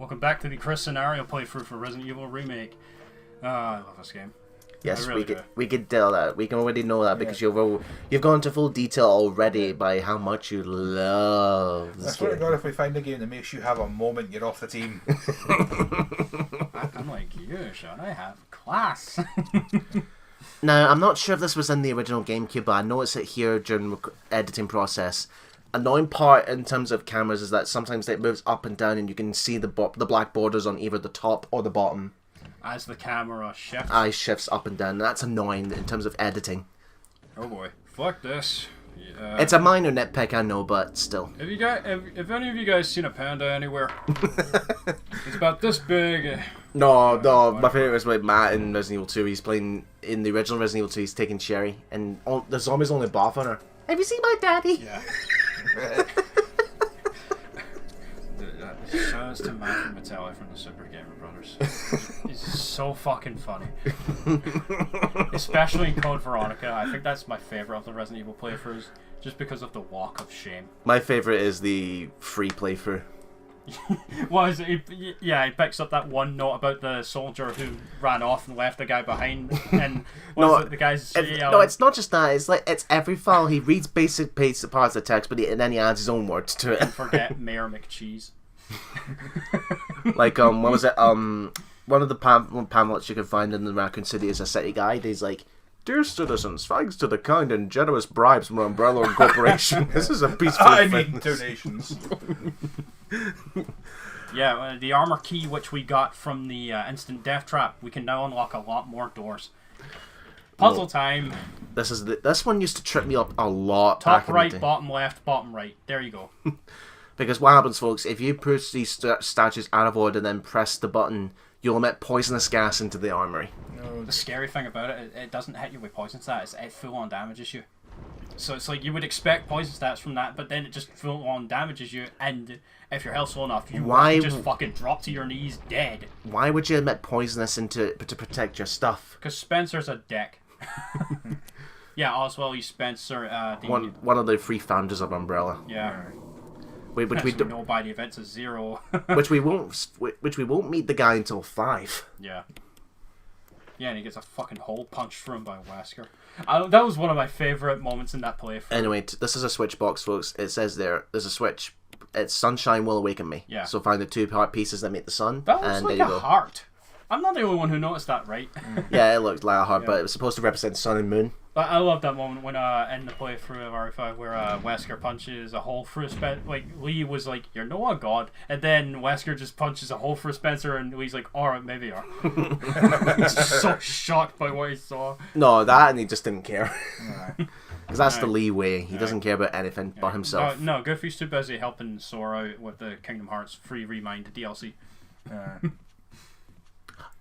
Welcome back to the Chris scenario playthrough for Resident Evil Remake. I love this game. Yes, really we can tell that. We can already know that because you've gone into full detail already by how much you love this I swear to game. God, if we find a game that makes you have a moment, you're off the team. I'm like you, Sean. I have class. Now, I'm not sure if this was in the original GameCube, but I noticed it here during the editing process. Annoying part in terms of cameras is that sometimes it moves up and down and you can see the black borders on either the top or the bottom. As the camera shifts. Eye shifts up and down. That's annoying in terms of editing. Oh boy. Fuck this. It's a minor nitpick, I know, but still. Have any of you guys seen a panda anywhere? It's about this big. No, my favourite was with Matt in Resident Evil 2. He's playing, in the original Resident Evil 2, he's taking Sherry, and the zombies only barf on her. Have you seen my daddy? Yeah. Shout out to Matthew Mattelli from the Super Gamer Brothers. He's so fucking funny. Especially in Code Veronica. I think that's my favourite of the Resident Evil playthroughs, just because of the walk of shame. My favourite is the free playthrough. What is it? He picks up that one note about the soldier who ran off and left the guy behind, and the guy's no, it's not just that. It's every file. He reads basic parts of the text, and then he adds his own words to it. And forget Mayor McCheese. Like what was it? One of the pamphlets you can find in the Raccoon City is a city guide. He's like, "Dear citizens, thanks to the kind and generous bribes from Umbrella Incorporation, this is a peaceful I need donations." Yeah, the armor key which we got from the instant death trap, we can now unlock a lot more doors. Puzzle time. This one used to trip me up a lot. Top right, bottom left, bottom right. There you go. Because what happens, folks, if you push these statues out of order and then press the button, you'll emit poisonous gas into the armory. No, the scary thing about it doesn't hit you with poison stats, it full-on damages you. So it's like you would expect poison stats from that, but then it just full-on damages you, and if your health's low enough, you just fucking drop to your knees dead. Why would you emit poisonous to protect your stuff? Because Spencer's a dick. Yeah, Oswald Spencer. One of the three founders of Umbrella. Yeah. Which we know by the events of 0. which we won't meet the guy until 5. Yeah. Yeah, and he gets a fucking hole punched through him by Wesker. That was one of my favourite moments in that playthrough. Anyway, this is a switch box, folks. It says there's a switch. It's Sunshine Will Awaken Me. Yeah. So find the two heart pieces that make the sun. That looks and like there you a go. heart. I'm not the only one who noticed that, right? Yeah, it looked like a heart, but it was supposed to represent sun and moon. But I love that moment when in the playthrough of RE5 where Wesker punches a hole through Spencer. Like Lee was like, "You're no a god," and then Wesker just punches a hole through Spencer, and Lee's like, "Alright, maybe you are." He's so shocked by what he saw. No, that and he just didn't care. Because that's the Lee way. He doesn't care about anything but himself. No, Goofy's too busy helping Sora out with the Kingdom Hearts free Remind DLC.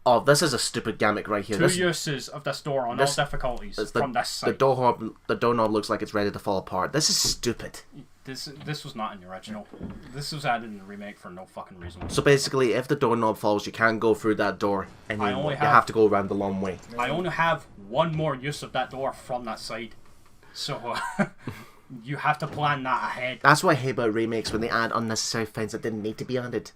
Oh, this is a stupid gimmick right here. Two uses of this door on all difficulties from this site. The doorknob looks like it's ready to fall apart. This is stupid. This was not in the original. This was added in the remake for no fucking reason. So basically, if the doorknob falls, you can't go through that door, and you have to go around the long way. I only have one more use of that door from that side, so you have to plan that ahead. That's what I hate about remakes, when they add unnecessary things that didn't need to be added.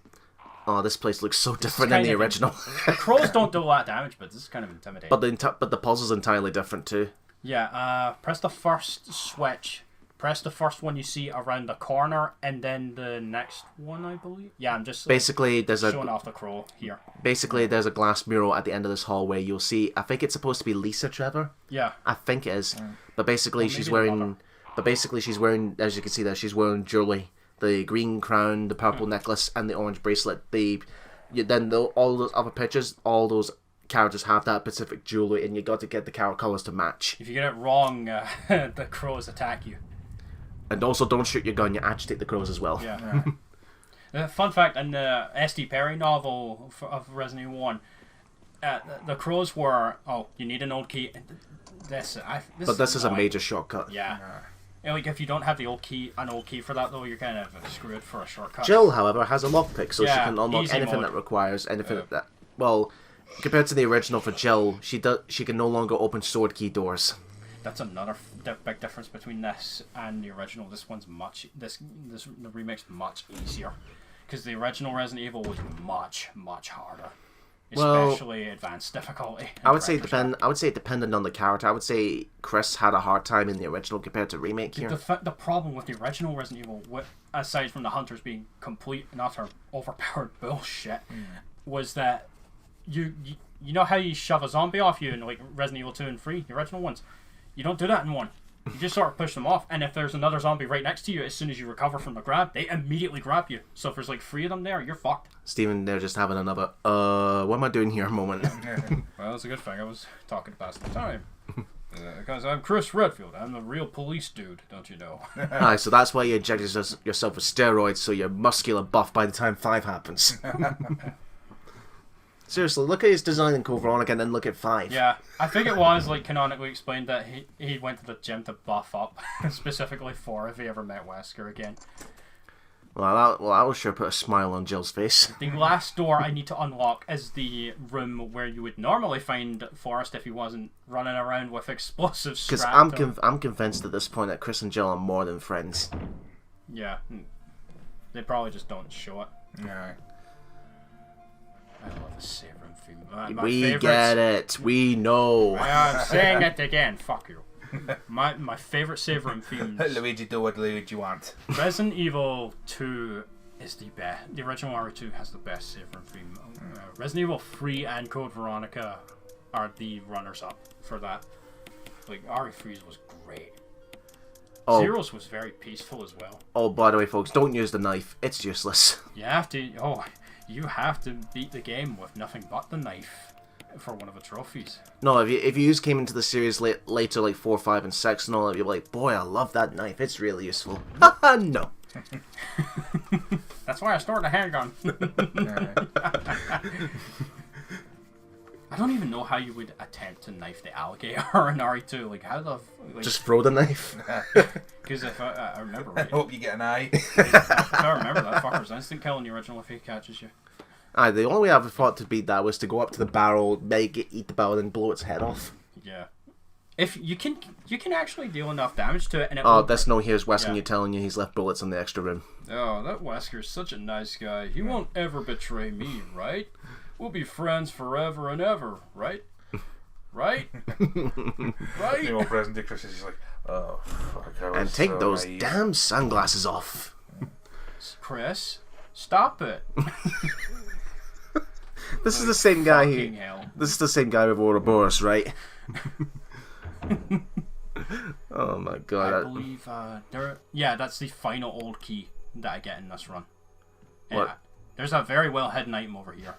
Oh, this place looks so different than the original. The crows don't do a lot of damage, but this is kind of intimidating. But the puzzle's entirely different too. Yeah, press the first switch. Press the first one you see around the corner, and then the next one, I believe. Yeah, I'm just basically showing off the crow here. Basically, there's a glass mural at the end of this hallway. You'll see. I think it's supposed to be Lisa Trevor. Yeah, I think it is. But basically, she's wearing. As you can see there, she's wearing jewelry. The green crown, the purple necklace, and the orange bracelet. All those other pictures, all those characters have that specific jewelry, and you got to get the character colors to match. If you get it wrong, the crows attack you. And also, don't shoot your gun; you agitate the crows as well. Yeah. Fun fact: in the S.D. Perry novel of Resident Evil 1, the crows were, you need an old key. This is a major shortcut. Yeah. Like if you don't have an old key for that though, you're kind of screwed for a shortcut. Jill, however, has a lockpick, so she can unlock anything mode. that requires anything that. Well, compared to the original for Jill, she can no longer open sword key doors. That's another big difference between this and the original. This one's the remake's much easier. because the original Resident Evil was much harder, Well, especially advanced difficulty. I would say it depended on the character. I would say Chris had a hard time in the original compared to remake here. The problem with the original Resident Evil, aside from the hunters being complete and utter overpowered bullshit, was that you know how you shove a zombie off you in like Resident Evil 2 and 3, the original ones? You don't do that in 1. You just sort of push them off, and if there's another zombie right next to you, as soon as you recover from the grab, they immediately grab you. So if there's like 3 of them there, you're fucked. Steven, they're just having another, what am I doing here moment. Well, it's a good thing I was talking to pass the time. Because I'm Chris Redfield. I'm the real police dude, don't you know? Aye, so that's why you injected yourself with steroids, so you're muscular buff by the time 5 happens. Seriously, look at his design in Code Veronica and then look at 5. Yeah, I think it was like canonically explained that he went to the gym to buff up specifically for if he ever met Wesker again. Well, that will sure put a smile on Jill's face. The last door I need to unlock is the room where you would normally find Forrest if he wasn't running around with explosives. Because I'm convinced at this point that Chris and Jill are more than friends. Yeah, they probably just don't show it. Yeah. I love the save room theme. We get it. We know. I'm saying it again. Fuck you. My favourite save room themes. Luigi, do what Luigi want. Resident Evil 2 is the best. The original RE2 has the best save room theme. Resident Evil 3 and Code Veronica are the runners-up for that. Like, RE3's was great. Zero's was very peaceful as well. Oh, by the way, folks, don't use the knife. It's useless. You have to beat the game with nothing but the knife for one of the trophies. No, if you came into the series later, like 4, 5, and 6 and all that, you're like, boy, I love that knife. It's really useful. No. That's why I stored a handgun. I don't even know how you would attempt to knife the alligator in RE2. Like, how the... Just throw the knife. Because if I remember right... I hope you get an eye. If I remember, that fucker's instant kill in the original if he catches you. Aye, the only way I ever thought to beat that was to go up to the barrel, make it eat the barrel, and blow its head off. Yeah. If you can actually deal enough damage to it, and it that's no, here's Wesker telling you he's left bullets in the extra room. Oh, that Wesker's such a nice guy. He won't ever betray me, right? We'll be friends forever and ever, right? Right? Right? The old President Chris is like, oh, fuck, and take those damn sunglasses off. Chris, stop it. This is the same guy hell. This is the same guy with Ouroboros, right? Oh my god. I believe that's the final old key that I get in this run. What? There's a very well hidden item over here.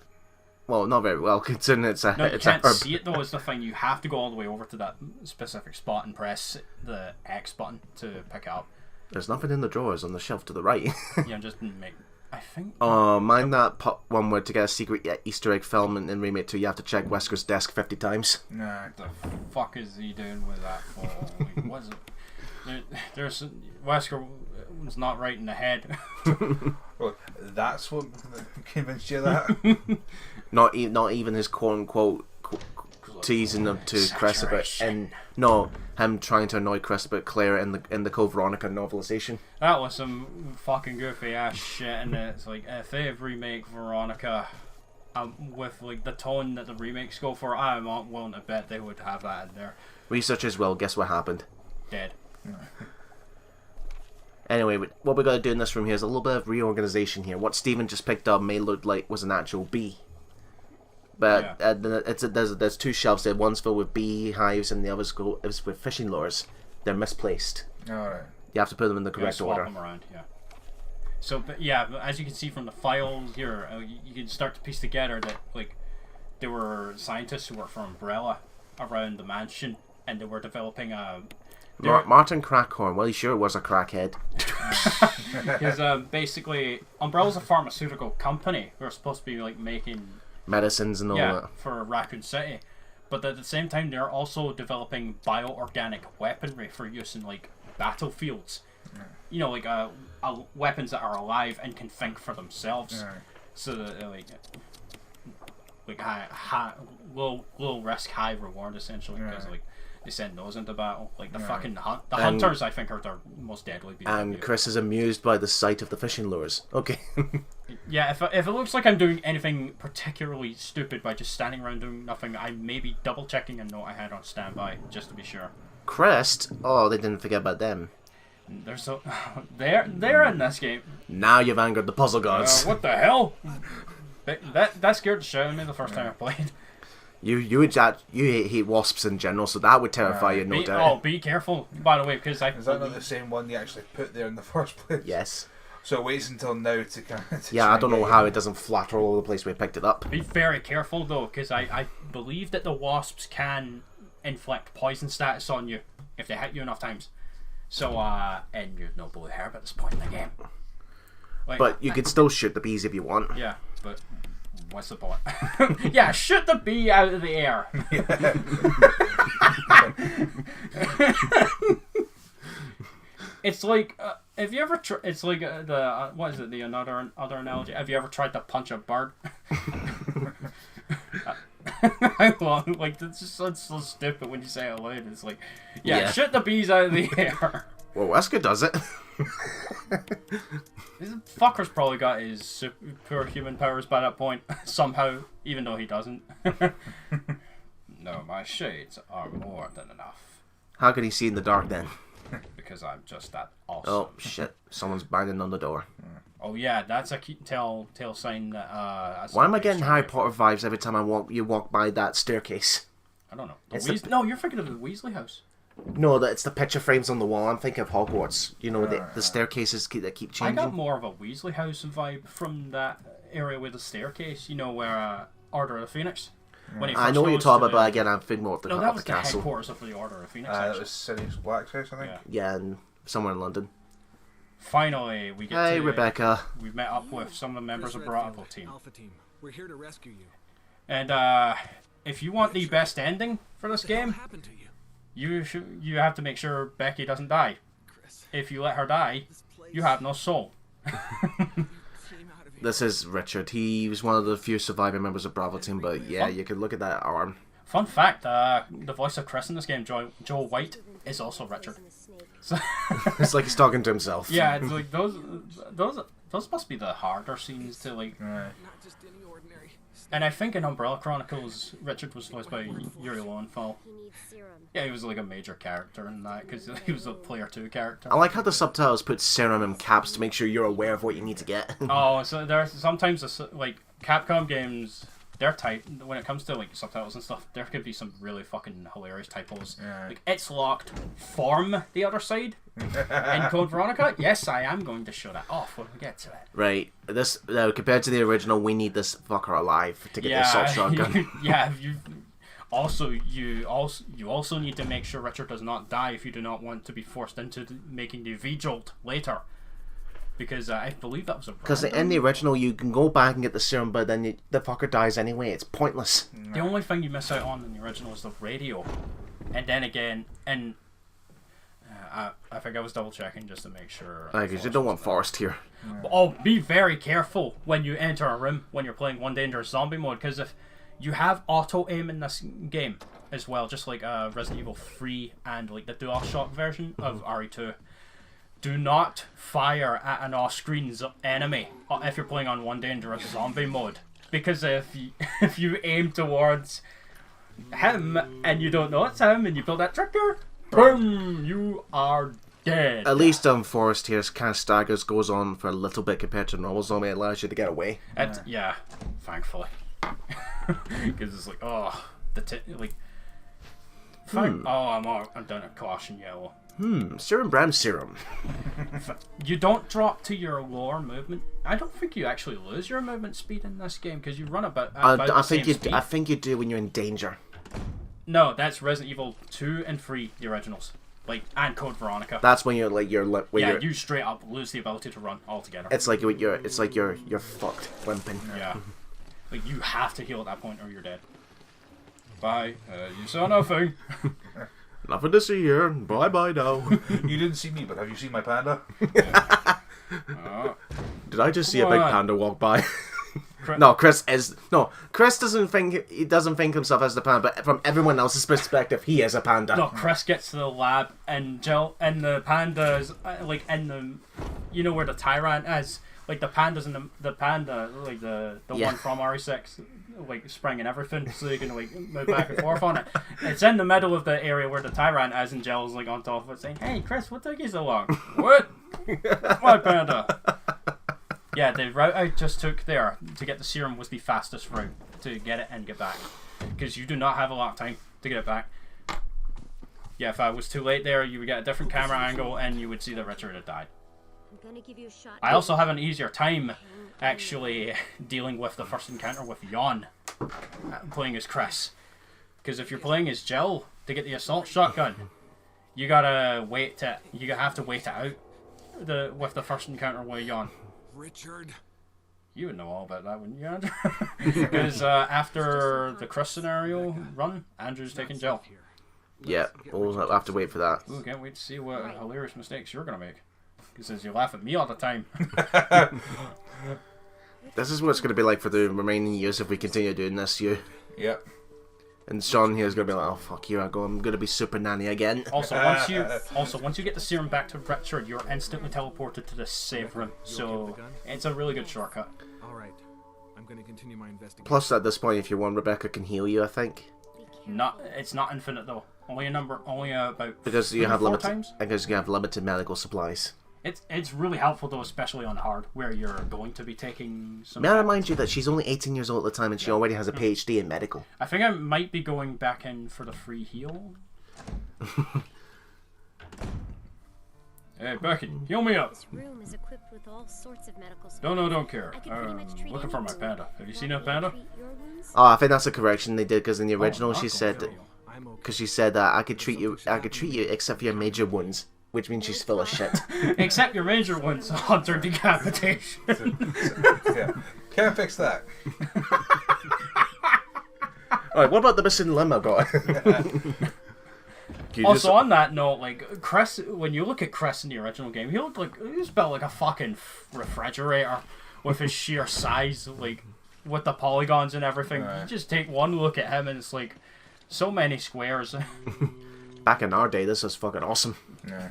Well, not very well, considering it's a... No, you it's can't a herb. see it though, is the thing. You have to go all the way over to that specific spot and press the X button to pick it up. There's nothing in the drawers on the shelf to the right. Yeah, just make... I think... mind that one where to get a secret Easter egg film in Remake 2, you have to check Wesker's desk 50 times. Nah. What the fuck is he doing with that for? Like, what is it? There's... Wesker was not right in the head. Well, that's what convinced you that? Not even his quote-unquote teasing him to Chris about, and no, him trying to annoy Chris about Claire in the Code Veronica novelization. That was some fucking goofy ass shit, and it's like if they remake Veronica with like the tone that the remakes go for, I'm not willing to bet they would have that in there. Researchers will. Guess what happened? Dead. Anyway, what we're going to do in this room here is a little bit of reorganization here. What Steven just picked up may look like was an actual bee. But there's 2 shelves there. One's filled with bee hives and the other's is with fishing lures. They're misplaced. Alright. You have to put them in the correct swap order. them around, yeah. So, but yeah, as you can see from the files here, you can start to piece together that like there were scientists who worked for Umbrella around the mansion, and they were developing a... Martin Crackhorn, well, he sure was a crackhead. Because basically, Umbrella's a pharmaceutical company. They're supposed to be like making medicines and all that for Raccoon City, but at the same time, they're also developing bioorganic weaponry for use in like battlefields. You know, like weapons that are alive and can think for themselves. So that like high, low risk, high reward essentially, because like they send those into battle. Like the fucking hunters, I think, are their most deadly. And Chris is amused by the sight of the fishing lures. Okay. Yeah, if it looks like I'm doing anything particularly stupid by just standing around doing nothing, I may be double checking a note I had on standby just to be sure. Crest? Oh, they didn't forget about them. They're in this game. Now you've angered the puzzle gods. What the hell? That scared the shit out of me the first time I played. You hate wasps in general, so that would terrify you, no doubt. Be careful, by the way, because Is that not the same one you actually put there in the first place? Yes. So it waits until now to kind of... Yeah, I don't know how it doesn't flatter all over the place where we picked it up. Be very careful, though, because I believe that the wasps can inflict poison status on you if they hit you enough times. So, and you've no blue herb at this point in the game. Like, but you could still shoot the bees if you want. Yeah, but what's the point? Yeah, shoot the bee out of the air. It's like, have you ever? It's like what is it? The other analogy. Have you ever tried to punch a bird? Like it's so stupid when you say it out loud. It's like, yeah, shoot the bees out of the air. Well, Wesker does it. This fucker's probably got his superhuman powers by that point somehow, even though he doesn't. No, my shades are more than enough. How could he see in the dark then? Because I'm just that awesome. Oh shit! Someone's banging on the door. Oh yeah, that's a tell sign that. Why am I getting Harry Potter vibes every time you walk by that staircase? I don't know. No, you're thinking of the Weasley house. No, it's the picture frames on the wall. I'm thinking of Hogwarts. You know, the staircases that keep changing. I got more of a Weasley house vibe from that area with the staircase. You know, where Order of the Phoenix. When I know what you're talking about, but again, I'm thinking more of the castle. No, that was the headquarters of the Order of Phoenix. That was Sirius Black's house, I think. Yeah, and somewhere in London. Finally, we get Hey, to... Rebecca. We've met up with some of the members of Bravo team. Alpha team. We're here to rescue you. And if you want the best ending for this game, Happened to you? you have to make sure Becky doesn't die. Chris, If you let her die, you have no soul. came out of here. This is Richard. He was one of the few surviving members of Bravo team, but yeah, you could look at that arm. Fun fact, the voice of Chris in this game, Joel White, is also Richard. So It's like he's talking to himself. yeah, it's like those must be the harder scenes to like. Not just any ordinary. And I think in Umbrella Chronicles, Richard was voiced by Yuri Lowenthal. Yeah, he was like a major character in that because he was a player 2 character. I like how the subtitles put serum in caps to make sure you're aware of what you need to get. Oh, so there's sometimes like Capcom games, they're tight when it comes to like subtitles and stuff. There could be some really fucking hilarious typos. Yeah. Like it's locked. Form the other side in Code Veronica. Yes, I am going to show that off when we get to it. Right. This compared to the original, we need this fucker alive to get the assault shotgun. You also need to make sure Richard does not die if you do not want to be forced into making the V-Jolt later. Because I believe that was a Because in the original, you can go back and get the serum, but then the fucker dies anyway. It's pointless. The only thing you miss out on in the original is the radio. And then again, and I think I was double checking just to make sure. Because you don't want Forrest here. Oh, be very careful when you enter a room when you're playing One Dangerous Zombie mode, because if you have auto aim in this game as well, just like Resident Evil 3 and like the DualShock version of RE2. Do not fire at an off-screen enemy if you're playing on One Dangerous Zombie mode, because if you aim towards him and you don't know it's him and you pull that trigger, boom, you are dead. At least Forrest here kind of staggers, goes on for a little bit compared to normal zombie. It allows you to get away. Yeah, thankfully, because it's like I'm done at caution yellow. Serum brand serum. You don't drop to your lower movement. I don't think you actually lose your movement speed in this game because you run about I the same speed. I think you do when you're in danger. No, that's Resident Evil 2 and 3, the originals, and Code Veronica. That's when you're you straight up lose the ability to run altogether. It's like you're fucked, limping. Yeah, like you have to heal at that point or you're dead. Bye. You saw nothing. Nothing to see here. Bye bye now. You didn't see me, but have you seen my panda? Did I just see a big panda walk by? Chris Chris doesn't think himself as the panda, but from everyone else's perspective, he is a panda. No, Chris gets to the lab and Jill and the pandas in the, you know where the Tyrant is. like the pandas and the panda, like the Yeah. one from RE6, like springing everything, so you can like move back and forth on it. It's in the middle of the area where the Tyrant is, and Jill's like on top of it, saying, "Hey, Chris, what took you so long?" What? My panda. Yeah, the route I just took there to get the serum was the fastest route to get it and get back, because you do not have a lot of time to get it back. Yeah, if I was too late there, you would get a different camera angle and you would see that Richard had died. I'm gonna give you a shot. I also have an easier time actually dealing with the first encounter with Jon playing as Chris. Because if you're playing as Jill to get the assault shotgun, you have to wait it out with the first encounter with Jon. Richard. You would know all about that, wouldn't you, Andrew? Because after the Chris scenario run, Andrew's taking Jill. Yeah, we'll have to wait for that. Ooh, can't wait to see what hilarious mistakes you're going to make. Because you laugh at me all the time. This is what it's going to be like for the remaining years if we continue doing this, you. Yep. And Sean here is going to be like, oh fuck, here I go, I'm going to be Super Nanny again. Also, once you get the serum back to Richard, you're instantly teleported to the save room. So it's a really good shortcut. All right. I'm going to continue my investigation. Plus, at this point, if you want, Rebecca can heal you, I think. It's not infinite though. Only about Because you 3 or have 4 limited, times. because you have limited medical supplies. It's really helpful though, especially on hard, where you're going to be taking some. May I remind you that she's only 18 years old at the time and she already has a PhD in medical. I think I might be going back in for the free heal. Hey, Becky, heal me up. This room is equipped with all sorts of medical supplies. No, don't care. I can pretty much treat Looking for my anyone. panda. Have you seen a Want me to panda? treat your wounds? Oh, I think that's a correction they did because in the original not she gonna said, kill you. I'm okay. because she said that I could treat you except for your major wounds, which means she's full of shit. Except your ranger one's hunter decapitation. Yeah. Can't fix that. Alright, what about the missing limb I got? Also, on that note, like Chris, when you look at Chris in the original game, he was built like a fucking refrigerator with his sheer size, like with the polygons and everything. Right. You just take one look at him, and it's like so many squares. Back in our day, this was fucking awesome. Yeah.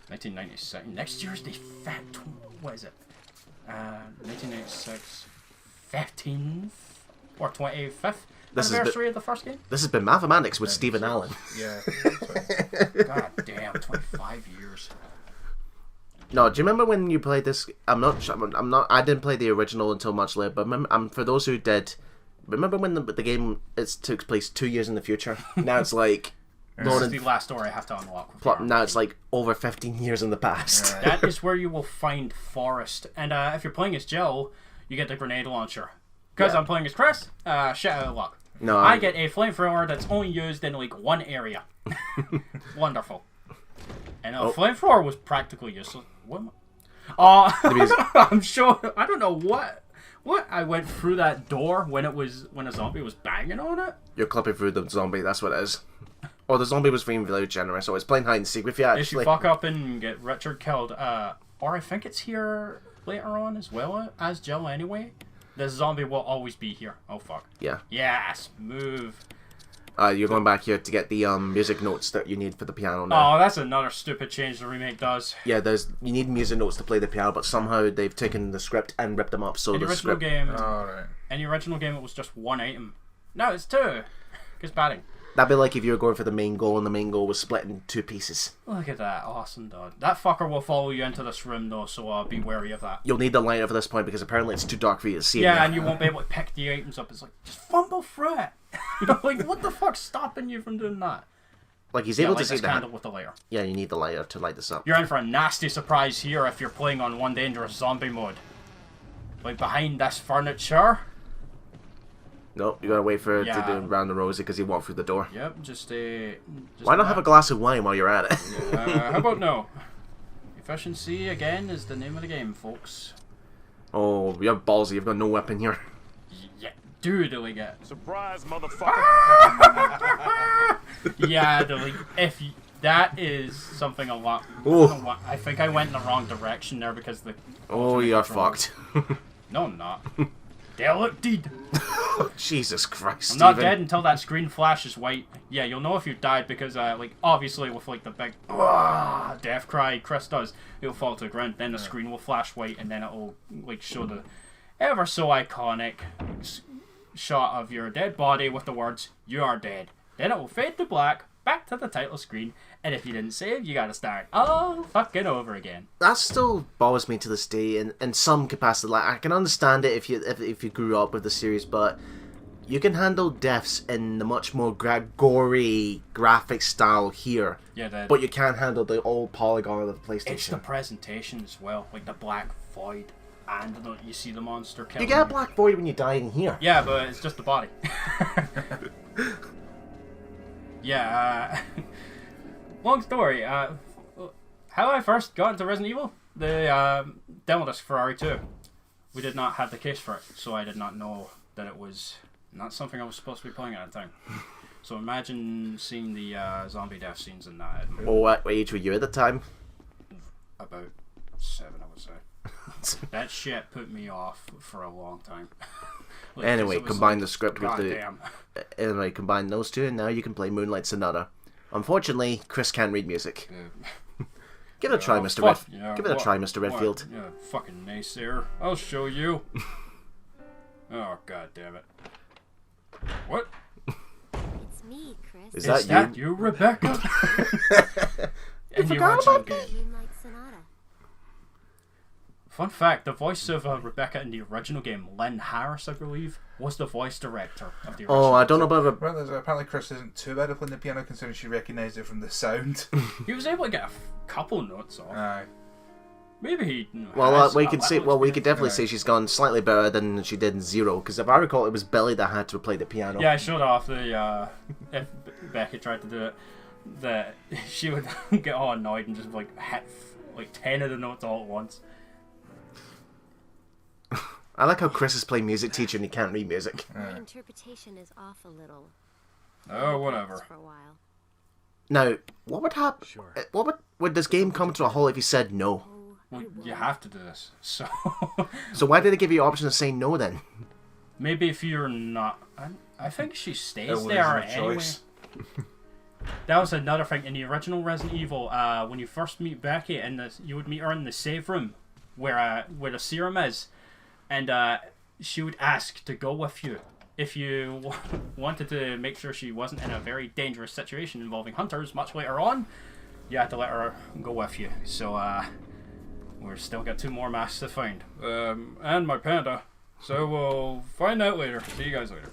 1996. Next year's the what is it? 1996, 15th or 25th This is anniversary of the first game. This has been Mathematics with Stephen Allen. Yeah. God damn, 25 years. No, do you remember when you played this? I'm not. I didn't play the original until much later. But for those who did, remember when the game took place 2 years in the future? Now it's like. This is the last door I have to unlock. With Now it's like over 15 years in the past. That is where you will find Forrest. And if you're playing as Jill, you get the grenade launcher. Because Yeah. I'm playing as Chris, shit out of luck. No, I get a flamethrower that's only used in like one area. Wonderful. And a flamethrower was practically useless. What? I'm sure. I don't know what I went through that door when a zombie was banging on it. You're clipping through the zombie. That's what it is. Or the zombie was being very generous, so it's playing hide and seek with you. If you Actually, fuck up and get Richard killed, or I think it's here later on as well as Jill anyway. The zombie will always be here. Oh fuck. yeah. Yes, move. You're going back here to get the music notes that you need for the piano now. Oh, that's another stupid change the remake does. Yeah, you need music notes to play the piano, but somehow they've taken the script and ripped them up. So In the the original script. game, Alright. it was just one item. No, it's two. Because batting. That'd be like if you were going for the main goal and the main goal was split in 2 pieces. Look at that, awesome, dog. That fucker will follow you into this room though, so be wary of that. You'll need the lighter for this point because apparently it's too dark for you to see. Yeah, in and you won't be able to pick the items up. It's like, just fumble through it. Like, what the fuck's stopping you from doing that? Like he's Yeah, able light to see this that. candle with the layer. Yeah, you need the lighter to light this up. You're in for a nasty surprise here if you're playing on One Dangerous Zombie mode. Like, behind this furniture. Nope, you gotta wait for it Yeah. to do round the rosy because he walked through the door. Yep, just Why not have a glass of wine while you're at it? how about no? Efficiency, again, is the name of the game, folks. Oh, you're ballsy. You've got no weapon here. Yeah, dude, like it. Surprise, motherfucker! Yeah, that is something a lot. Oh. I think I went in the wrong direction there because the. Oh, ultimate you're control- fucked. No, I'm not. They'll look dead. Jesus Christ, I'm not Steven. dead until that screen flashes white. Yeah, you'll know if you died because, like, obviously with, like, the big death cry Chris does, it'll fall to the ground. Then the screen will flash white, and then it'll, like, show the ever so iconic shot of your dead body with the words, "You are dead." Then it will fade to black, back to the title screen, and if you didn't save, you gotta start all fucking over again. That still bothers me to this day in some capacity. Like, I can understand it if you grew up with the series, but you can handle deaths in the much more gory graphic style here. Yeah, But you can't handle the old polygon of the PlayStation. it's the presentation as well, like the black void, and you see the monster You killing get a black void when you die in here. Yeah, but it's just the body. Yeah, long story. How I first got into Resident Evil, the demo disc for RE2. We did not have the case for it, so I did not know that it was not something I was supposed to be playing at the time. So imagine seeing the zombie death scenes in that. What age were you at the time? About 7, I would say. That shit put me off for a long time. Like, Anyway, 'cause it was combine like, the script with the... goddamn. Anyway, combine those two, and now you can play Moonlight Sonata. Unfortunately, Chris can't read music. Give it a try, Mr. Fuck, Red. yeah, Give it a what- try, Mr. Redfield. What? Yeah, fucking naysayer. I'll show you. Oh, god damn it. What? It's me, Chris. Is Is that that you, Rebecca? In the forgot original about game. Moonlight Sonata. Fun fact, the voice of Rebecca in the original game, Lynn Harris, I believe, was the voice director of the original. Oh, I don't know about... Well, apparently Chris isn't too bad at playing the piano considering she recognised it from the sound. He was able to get a couple notes off. Aye. Maybe he Well, has we a could say... little Well, we could experience. definitely say she's gone slightly better than she did in Zero, because if I recall, it was Billy that had to play the piano. Yeah, I showed off the, if Becky tried to do it, that she would get all annoyed and just, like, hit, like, 10 of the notes all at once. I like how Chris is playing music teacher and he can't read music. My interpretation is off a little. Oh, whatever. For a while. Now, what would happen? Sure. Would this game come to a halt if you said no? Oh, Well, I you won't. have to do this. So, So why did they give you the option to say no then? maybe if you're not... I think she stays It was there no anyway. choice. That was another thing. In the original Resident Evil, when you first meet Becky, you would meet her in the save room where the serum is. And she would ask to go with you. If you wanted to make sure she wasn't in a very dangerous situation involving hunters much later on, you had to let her go with you. So, we've still got 2 more masks to find. And my panda. So we'll find out later. See you guys later.